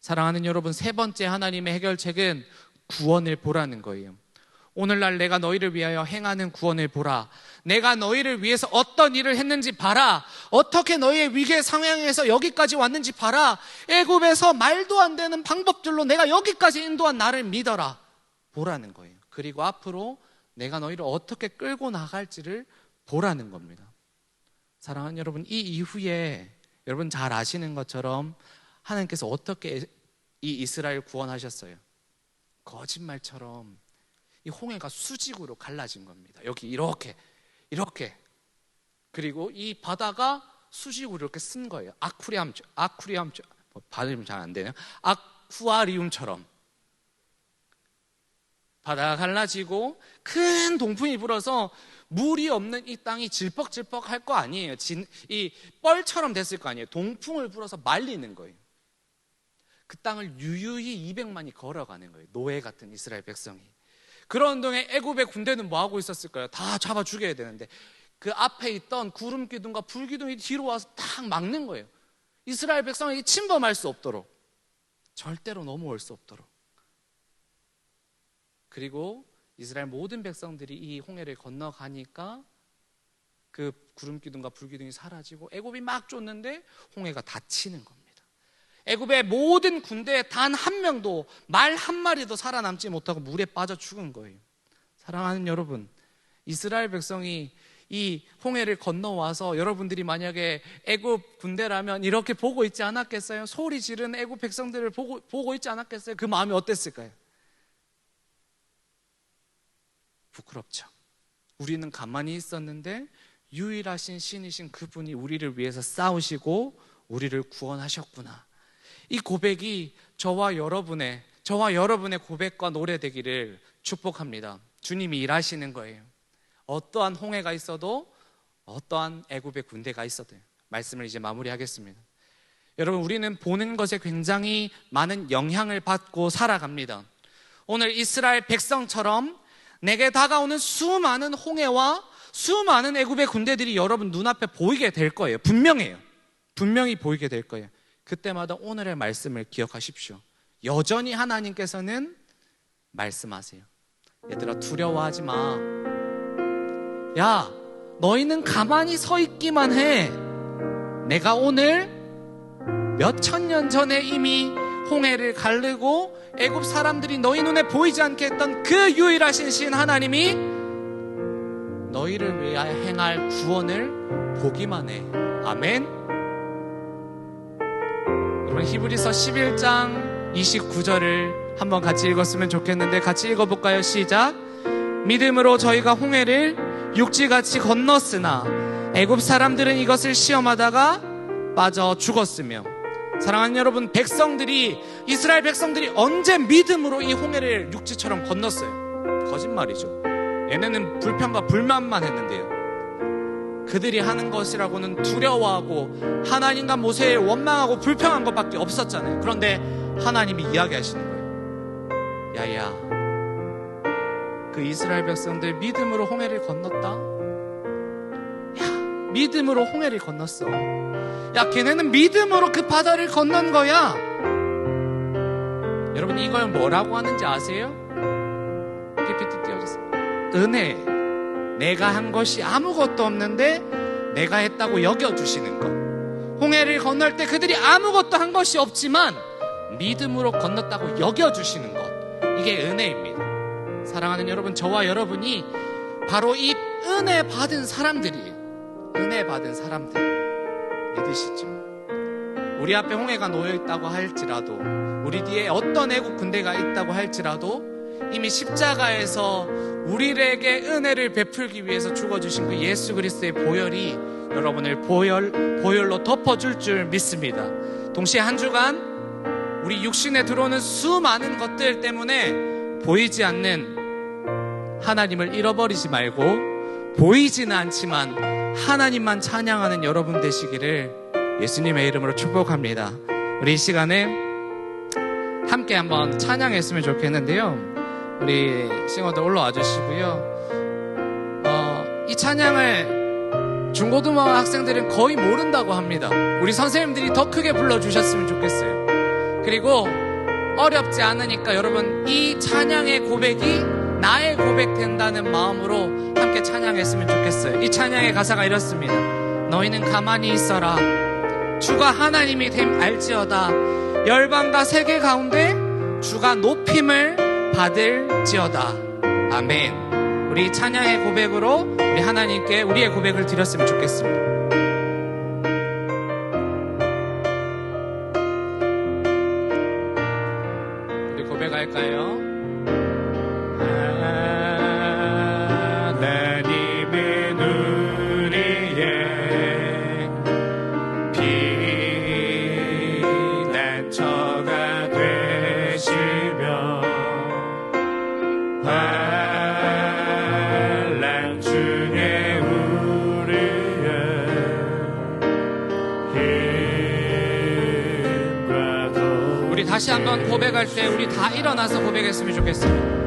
사랑하는 여러분, 세 번째 하나님의 해결책은 구원을 보라는 거예요. 오늘날 내가 너희를 위하여 행하는 구원을 보라. 내가 너희를 위해서 어떤 일을 했는지 봐라. 어떻게 너희의 위기의 상황에서 여기까지 왔는지 봐라. 애굽에서 말도 안 되는 방법들로 내가 여기까지 인도한 나를 믿어라. 보라는 거예요. 그리고 앞으로 내가 너희를 어떻게 끌고 나갈지를 보라는 겁니다. 사랑하는 여러분, 이 이후에 여러분 잘 아시는 것처럼 하나님께서 어떻게 이 이스라엘 구원하셨어요? 거짓말처럼 이 홍해가 수직으로 갈라진 겁니다. 여기 이렇게 그리고 이 바다가 수직으로 이렇게 쓴 거예요. 아쿠리움 발음이 잘 안 되네요. 아쿠아리움처럼 바다가 갈라지고 큰 동풍이 불어서 물이 없는 이 땅이 질퍽질퍽 할 거 아니에요. 이 뻘처럼 됐을 거 아니에요. 동풍을 불어서 말리는 거예요. 그 땅을 유유히 200만이 걸어가는 거예요. 노예 같은 이스라엘 백성이. 그런 동안 애굽의 군대는 뭐 하고 있었을까요? 다 잡아 죽여야 되는데 그 앞에 있던 구름 기둥과 불 기둥이 뒤로 와서 딱 막는 거예요. 이스라엘 백성에게 침범할 수 없도록, 절대로 넘어올 수 없도록. 그리고 이스라엘 모든 백성들이 이 홍해를 건너가니까 그 구름 기둥과 불 기둥이 사라지고 애굽이 막 쫓는데 홍해가 닫히는 겁니다. 애굽의 모든 군대에 단 한 명도, 말 한 마리도 살아남지 못하고 물에 빠져 죽은 거예요. 사랑하는 여러분, 이스라엘 백성이 이 홍해를 건너와서 여러분들이 만약에 애굽 군대라면 이렇게 보고 있지 않았겠어요? 소리 지르는 애굽 백성들을 보고 있지 않았겠어요? 그 마음이 어땠을까요? 부끄럽죠. 우리는 가만히 있었는데 유일하신 신이신 그분이 우리를 위해서 싸우시고 우리를 구원하셨구나. 이 고백이 저와 여러분의 고백과 노래 되기를 축복합니다. 주님이 일하시는 거예요. 어떠한 홍해가 있어도 어떠한 애굽의 군대가 있어도. 말씀을 이제 마무리하겠습니다. 여러분, 우리는 보는 것에 굉장히 많은 영향을 받고 살아갑니다. 오늘 이스라엘 백성처럼 내게 다가오는 수많은 홍해와 수많은 애굽의 군대들이 여러분 눈앞에 보이게 될 거예요. 분명해요. 분명히 보이게 될 거예요. 그때마다 오늘의 말씀을 기억하십시오. 여전히 하나님께서는 말씀하세요. 얘들아, 두려워하지 마. 야, 너희는 가만히 서 있기만 해. 내가 오늘 몇천 년 전에 이미 홍해를 가르고 애굽 사람들이 너희 눈에 보이지 않게 했던 그 유일하신 신 하나님이 너희를 위하여 행할 구원을 보기만 해. 아멘. 여러분, 히브리서 11장 29절을 한번 같이 읽었으면 좋겠는데 같이 읽어볼까요? 시작. 믿음으로 저희가 홍해를 육지같이 건넜으나 애굽 사람들은 이것을 시험하다가 빠져 죽었으며. 사랑하는 여러분, 이스라엘 백성들이 언제 믿음으로 이 홍해를 육지처럼 건넜어요? 거짓말이죠. 얘네는 불평과 불만만 했는데요. 그들이 하는 것이라고는 두려워하고 하나님과 모세에 원망하고 불평한 것밖에 없었잖아요. 그런데 하나님이 이야기하시는 거예요. 야야, 그 이스라엘 백성들 믿음으로 홍해를 건넜다. 야, 믿음으로 홍해를 건넜어. 야, 걔네는 믿음으로 그 바다를 건넌 거야. 여러분, 이걸 뭐라고 하는지 아세요? PPT 띄워주세요. 은혜. 내가 한 것이 아무것도 없는데 내가 했다고 여겨주시는 것. 홍해를 건널 때 그들이 아무것도 한 것이 없지만 믿음으로 건넜다고 여겨주시는 것. 이게 은혜입니다. 사랑하는 여러분, 저와 여러분이 바로 이 은혜 받은 사람들이에요. 은혜 받은 사람들. 믿으시죠? 우리 앞에 홍해가 놓여 있다고 할지라도, 우리 뒤에 어떤 애국 군대가 있다고 할지라도 이미 십자가에서 우리에게 은혜를 베풀기 위해서 죽어주신 그 예수 그리스도의 보혈이 여러분을 보혈로 덮어줄 줄 믿습니다. 동시에 한 주간 우리 육신에 들어오는 수많은 것들 때문에 보이지 않는 하나님을 잃어버리지 말고, 보이지는 않지만 하나님만 찬양하는 여러분 되시기를 예수님의 이름으로 축복합니다. 우리 이 시간에 함께 한번 찬양했으면 좋겠는데요. 우리 싱어들 올라와 주시고요. 이 찬양을 중고등어 학생들은 거의 모른다고 합니다. 우리 선생님들이 더 크게 불러주셨으면 좋겠어요. 그리고 어렵지 않으니까 여러분, 이 찬양의 고백이 나의 고백 된다는 마음으로 함께 찬양했으면 좋겠어요. 이 찬양의 가사가 이렇습니다. 너희는 가만히 있어라. 주가 하나님이 됨 알지어다. 열방과 세계 가운데 주가 높임을 받을지어다. 아멘. 우리 찬양의 고백으로 우리 하나님께 우리의 고백을 드렸으면 좋겠습니다. 우리 고백할까요? 하나님은 우리의 피난처가 되시며 환난 중에 우리의 힘과 도. 우리 다시 한번 고백할 때 우리 다 일어나서 고백했으면 좋겠습니다.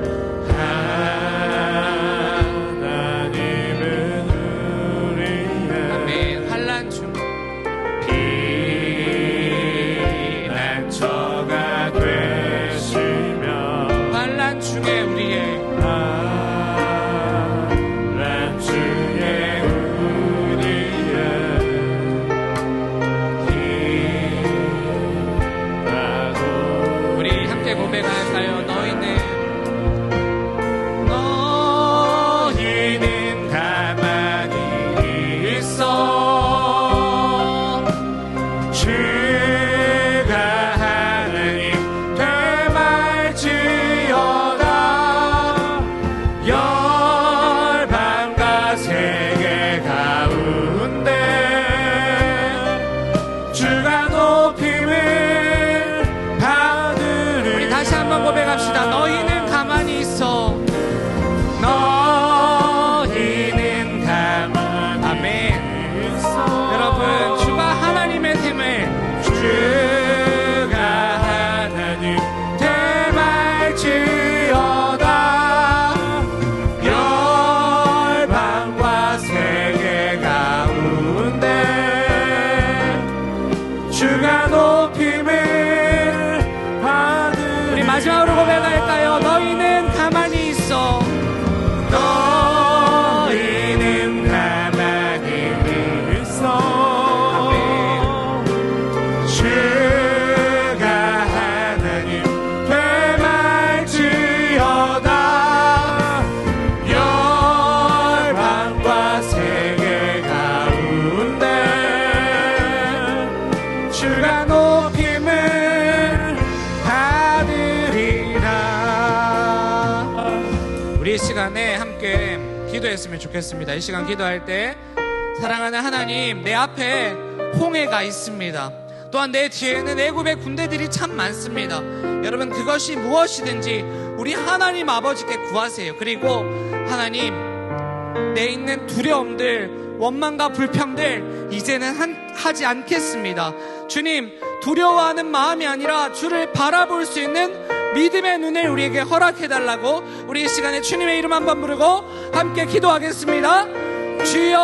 고백합시다. 너희는 가만히 있어. 너희는 가만히 아멘. 있어. 여러분, 주가 하나님의 됨을, 주가 하나님 됨 알지어다. 열방과 세계 가운데 주가 높임을. 마지막으로 고백할까요? 너희는 가만히 있어. 너희는 가만히 있어. 아멘. 주가 하나님 됨 알지어다. 열방과 세계 가운데 주가 높임을 우리 이 시간에 함께 기도했으면 좋겠습니다. 이 시간 기도할 때 사랑하는 하나님, 내 앞에 홍해가 있습니다. 또한 내 뒤에는 애굽의 군대들이 참 많습니다. 여러분, 그것이 무엇이든지 우리 하나님 아버지께 구하세요. 그리고 하나님, 내 있는 두려움들, 원망과 불평들 이제는 하지 않겠습니다. 주님, 두려워하는 마음이 아니라 주를 바라볼 수 있는 믿음의 눈을 우리에게 허락해달라고 우리 이 시간에 주님의 이름 한번 부르고 함께 기도하겠습니다. 주여.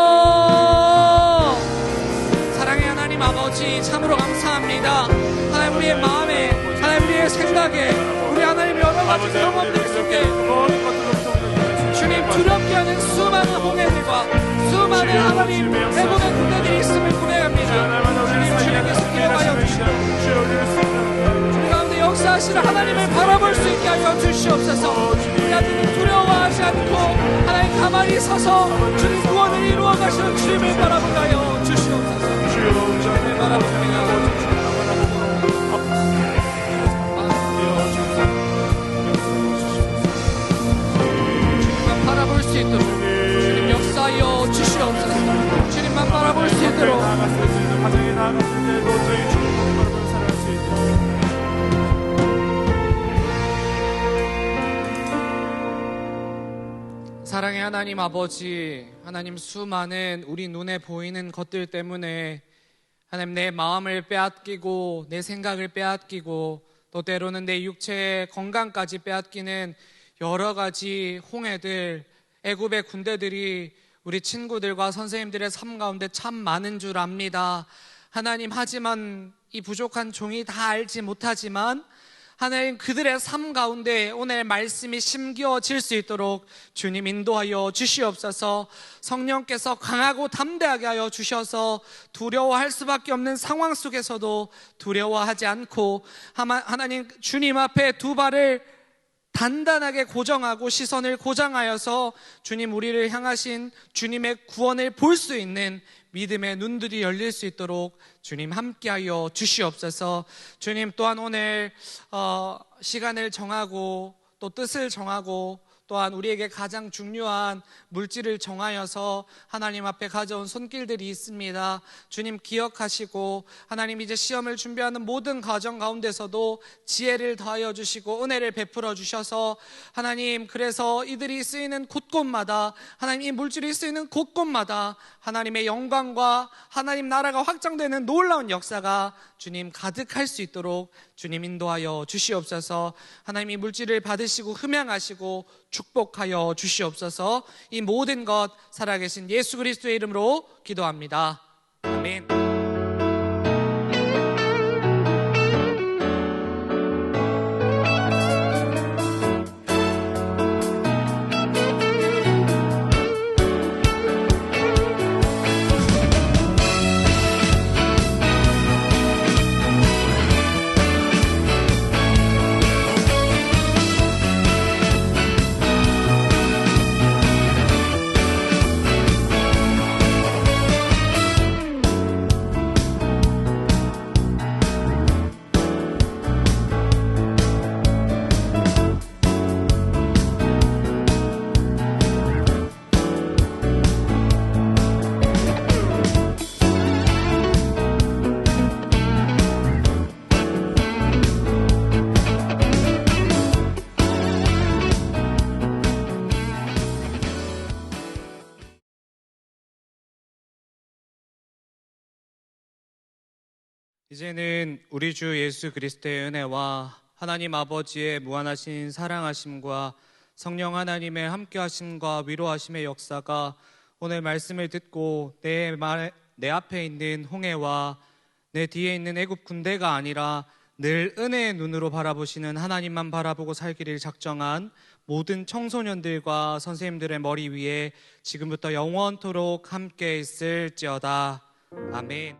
사랑의 하나님 아버지, 참으로 감사합니다. 하나님, 우리의 마음에, 하나님, 우리의 생각에, 우리 하나님 여러 가지 경험들 속에 주님, 두렵게 하는 수많은 홍해들과 수많은 하나님 애국의 군대들이 있음을 고백합니다. 주님, 주님께서 기억하여 주시고 주님 가운데 역사 인도하시는 하나님을 바라볼 수 있게 하여 주시옵소서. 우리 아들은 두려워하지 않고 하나님 가만히 서서 주님 구원을 이루어 가시는 주님을 바라보게 하여 주시옵소서. 주님을 바라보며 주님만 바라볼 수 있도록 주님 역사하여 주시옵소서. 주님만 바라볼 수 있도록 가정에 나아갔을 때도 저희 주님을 바라보며 살아갈 수 있도록 사랑의 하나님 아버지, 하나님 수많은 우리 눈에 보이는 것들 때문에 하나님 내 마음을 빼앗기고 내 생각을 빼앗기고 또 때로는 내 육체의 건강까지 빼앗기는 여러 가지 홍해들, 애굽의 군대들이 우리 친구들과 선생님들의 삶 가운데 참 많은 줄 압니다. 하나님, 하지만 이 부족한 종이 다 알지 못하지만 하나님, 그들의 삶 가운데 오늘 말씀이 심겨질 수 있도록 주님 인도하여 주시옵소서. 성령께서 강하고 담대하게 하여 주셔서 두려워할 수밖에 없는 상황 속에서도 두려워하지 않고 하나님 주님 앞에 두 발을 단단하게 고정하고 시선을 고정하여서 주님 우리를 향하신 주님의 구원을 볼 수 있는 믿음의 눈들이 열릴 수 있도록 주님 함께하여 주시옵소서. 주님 또한 오늘 시간을 정하고 또 뜻을 정하고 또한 우리에게 가장 중요한 물질을 정하여서 하나님 앞에 가져온 손길들이 있습니다. 주님 기억하시고 하나님 이제 시험을 준비하는 모든 가정 가운데서도 지혜를 더하여 주시고 은혜를 베풀어 주셔서 하나님, 그래서 이들이 쓰이는 곳곳마다 하나님 이 물질이 쓰이는 곳곳마다 하나님의 영광과 하나님 나라가 확장되는 놀라운 역사가 주님 가득할 수 있도록 주님 인도하여 주시옵소서. 하나님 이 물질을 받으시고 흠양하시고 축복하여 주시옵소서. 이 모든 것 살아계신 예수 그리스도의 이름으로 기도합니다. 아멘. 이제는 우리 주 예수 그리스도의 은혜와 하나님 아버지의 무한하신 사랑하심과 성령 하나님의 함께하심과 위로하심의 역사가 오늘 말씀을 듣고 내 앞에 있는 홍해와 내 뒤에 있는 애굽 군대가 아니라 늘 은혜의 눈으로 바라보시는 하나님만 바라보고 살기를 작정한 모든 청소년들과 선생님들의 머리 위에 지금부터 영원토록 함께 있을지어다. 아멘.